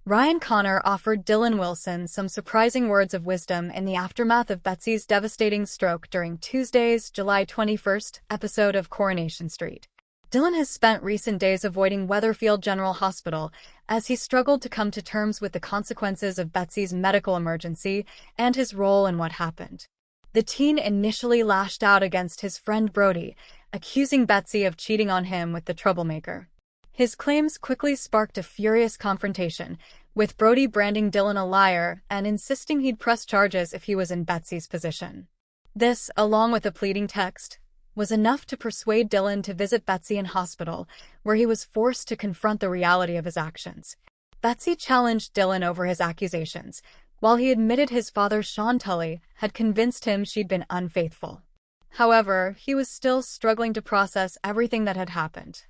Ryan Connor offered Dylan Wilson some surprising words of wisdom in the aftermath of Betsy's devastating stroke during Tuesday's July 21st episode of Coronation Street. Dylan has spent recent days avoiding Weatherfield General Hospital as he struggled to come to terms with the consequences of Betsy's medical emergency and his role in what happened. The teen initially lashed out against his friend Brody, accusing Betsy of cheating on him with the troublemaker. His claims quickly sparked a furious confrontation, with Brody branding Dylan a liar and insisting he'd press charges if he was in Betsy's position. This, along with a pleading text, was enough to persuade Dylan to visit Betsy in hospital, where he was forced to confront the reality of his actions. Betsy challenged Dylan over his accusations, while he admitted his father Sean Tully had convinced him she'd been unfaithful. However, he was still struggling to process everything that had happened.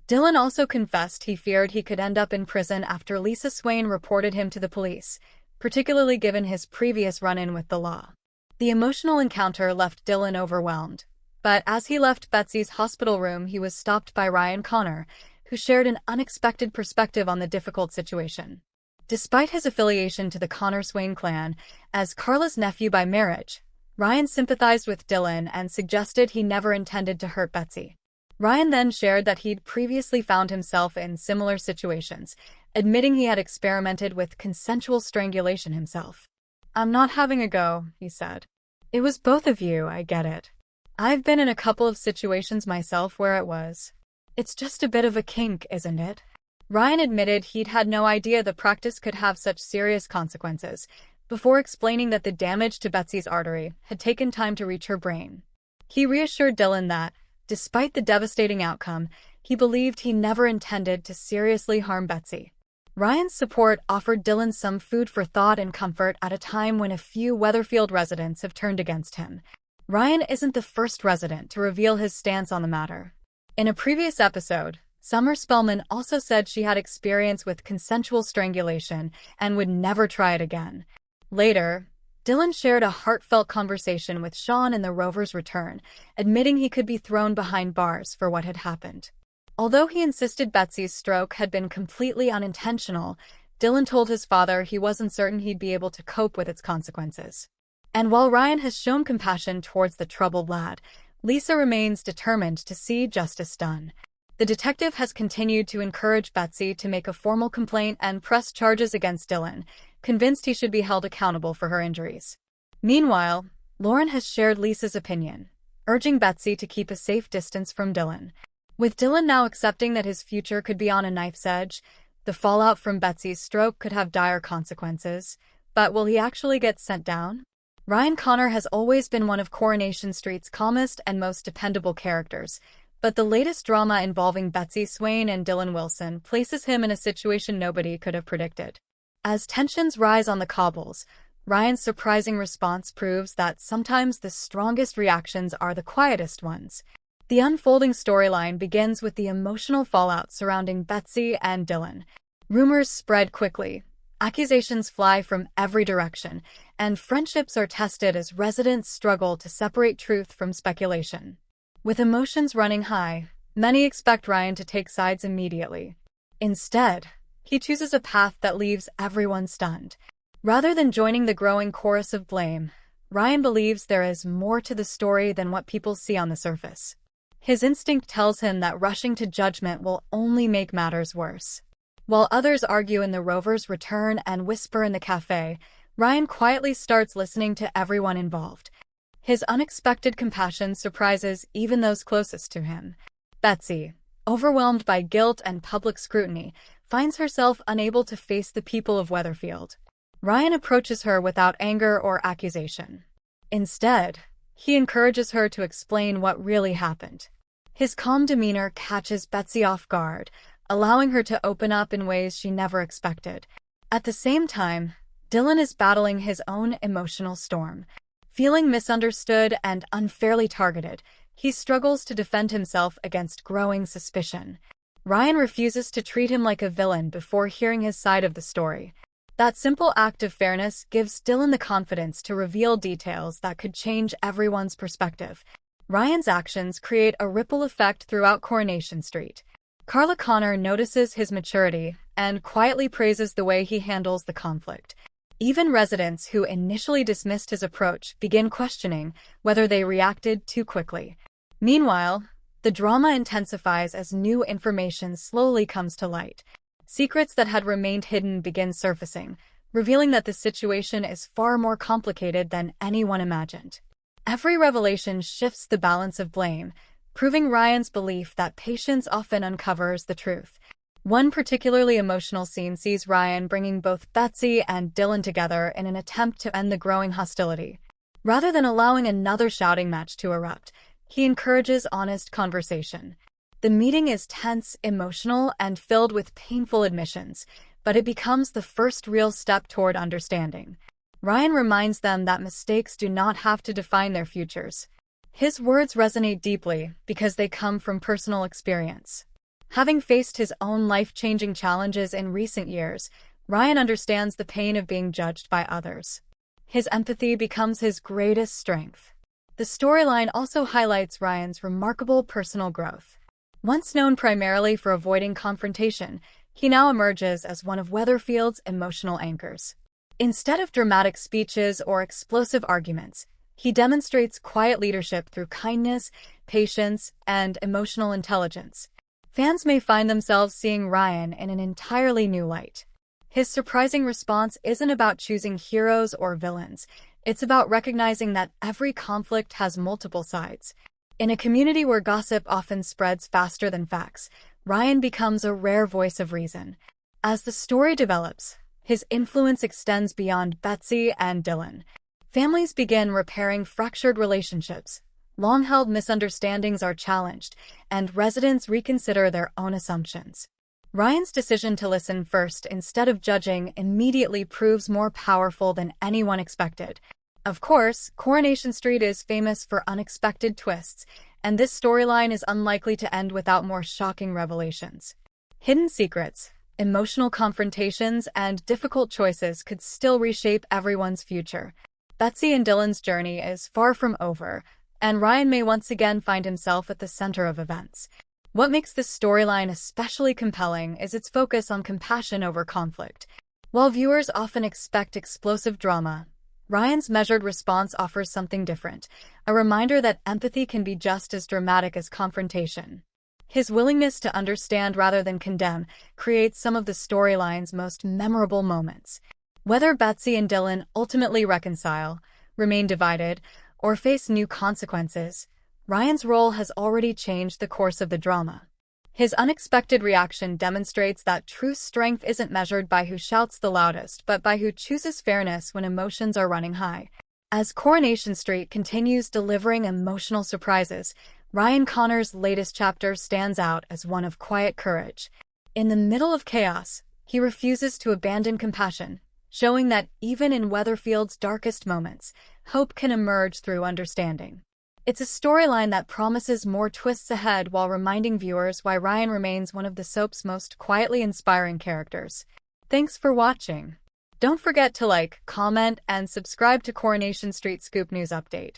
Dylan also confessed he feared he could end up in prison after Lisa Swain reported him to the police, particularly given his previous run-in with the law. The emotional encounter left Dylan overwhelmed, but as he left Betsy's hospital room, he was stopped by Ryan Connor, who shared an unexpected perspective on the difficult situation. Despite his affiliation to the Connor-Swain clan, as Carla's nephew by marriage, Ryan sympathized with Dylan and suggested he never intended to hurt Betsy. Ryan then shared that he'd previously found himself in similar situations, admitting he had experimented with consensual strangulation himself. "I'm not having a go," he said. "It was both of you, I get it. I've been in a couple of situations myself where it was. It's just a bit of a kink, isn't it?" Ryan admitted he'd had no idea the practice could have such serious consequences, before explaining that the damage to Betsy's artery had taken time to reach her brain. He reassured Dylan that, despite the devastating outcome, he believed he never intended to seriously harm Betsy. Ryan's support offered Dylan some food for thought and comfort at a time when a few Weatherfield residents have turned against him. Ryan isn't the first resident to reveal his stance on the matter. In a previous episode, Summer Spellman also said she had experience with consensual strangulation and would never try it again. Later, Dylan shared a heartfelt conversation with Sean in The Rover's Return, admitting he could be thrown behind bars for what had happened. Although he insisted Betsy's stroke had been completely unintentional, Dylan told his father he wasn't certain he'd be able to cope with its consequences. And while Ryan has shown compassion towards the troubled lad, Lisa remains determined to see justice done. The detective has continued to encourage Betsy to make a formal complaint and press charges against Dylan, convinced he should be held accountable for her injuries. Meanwhile, Lauren has shared Lisa's opinion, urging Betsy to keep a safe distance from Dylan. With Dylan now accepting that his future could be on a knife's edge, the fallout from Betsy's stroke could have dire consequences. But will he actually get sent down? Ryan Connor has always been one of Coronation Street's calmest and most dependable characters, but the latest drama involving Betsy Swain and Dylan Wilson places him in a situation nobody could have predicted. As tensions rise on the cobbles, Ryan's surprising response proves that sometimes the strongest reactions are the quietest ones. The unfolding storyline begins with the emotional fallout surrounding Betsy and Dylan. Rumors spread quickly, accusations fly from every direction, and friendships are tested as residents struggle to separate truth from speculation. With emotions running high, many expect Ryan to take sides immediately. Instead, he chooses a path that leaves everyone stunned. Rather than joining the growing chorus of blame, Ryan believes there is more to the story than what people see on the surface. His instinct tells him that rushing to judgment will only make matters worse. While others argue in The Rover's Return and whisper in the cafe, Ryan quietly starts listening to everyone involved. His unexpected compassion surprises even those closest to him. Betsy, overwhelmed by guilt and public scrutiny, finds herself unable to face the people of Weatherfield. Ryan approaches her without anger or accusation. Instead, he encourages her to explain what really happened. His calm demeanor catches Betsy off guard, allowing her to open up in ways she never expected. At the same time, Dylan is battling his own emotional storm. Feeling misunderstood and unfairly targeted, he struggles to defend himself against growing suspicion. Ryan refuses to treat him like a villain before hearing his side of the story. That simple act of fairness gives Dylan the confidence to reveal details that could change everyone's perspective. Ryan's actions create a ripple effect throughout Coronation Street. Carla Connor notices his maturity and quietly praises the way he handles the conflict. Even residents who initially dismissed his approach begin questioning whether they reacted too quickly. Meanwhile, the drama intensifies as new information slowly comes to light. Secrets that had remained hidden begin surfacing, revealing that the situation is far more complicated than anyone imagined. Every revelation shifts the balance of blame, proving Ryan's belief that patience often uncovers the truth. One particularly emotional scene sees Ryan bringing both Betsy and Dylan together in an attempt to end the growing hostility. Rather than allowing another shouting match to erupt, he encourages honest conversation. The meeting is tense, emotional, and filled with painful admissions, but it becomes the first real step toward understanding. Ryan reminds them that mistakes do not have to define their futures. His words resonate deeply because they come from personal experience. Having faced his own life-changing challenges in recent years, Ryan understands the pain of being judged by others. His empathy becomes his greatest strength. The storyline also highlights Ryan's remarkable personal growth. Once known primarily for avoiding confrontation, he now emerges as one of Weatherfield's emotional anchors. Instead of dramatic speeches or explosive arguments, he demonstrates quiet leadership through kindness, patience, and emotional intelligence. Fans may find themselves seeing Ryan in an entirely new light. His surprising response isn't about choosing heroes or villains. It's about recognizing that every conflict has multiple sides. In a community where gossip often spreads faster than facts, Ryan becomes a rare voice of reason. As the story develops, his influence extends beyond Betsy and Dylan. Families begin repairing fractured relationships. Long-held misunderstandings are challenged, and residents reconsider their own assumptions. Ryan's decision to listen first instead of judging immediately proves more powerful than anyone expected. Of course, Coronation Street is famous for unexpected twists, and this storyline is unlikely to end without more shocking revelations. Hidden secrets, emotional confrontations, and difficult choices could still reshape everyone's future. Betsy and Dylan's journey is far from over, and Ryan may once again find himself at the center of events. What makes this storyline especially compelling is its focus on compassion over conflict. While viewers often expect explosive drama, Ryan's measured response offers something different, a reminder that empathy can be just as dramatic as confrontation. His willingness to understand rather than condemn creates some of the storyline's most memorable moments. Whether Betsy and Dylan ultimately reconcile, remain divided, or face new consequences, Ryan's role has already changed the course of the drama. His unexpected reaction demonstrates that true strength isn't measured by who shouts the loudest, but by who chooses fairness when emotions are running high. As Coronation Street continues delivering emotional surprises, Ryan Connor's latest chapter stands out as one of quiet courage. In the middle of chaos, he refuses to abandon compassion, showing that even in Weatherfield's darkest moments, hope can emerge through understanding. It's a storyline that promises more twists ahead while reminding viewers why Ryan remains one of the soap's most quietly inspiring characters. Thanks for watching. Don't forget to like, comment, and subscribe to Coronation Street Scoop News Update.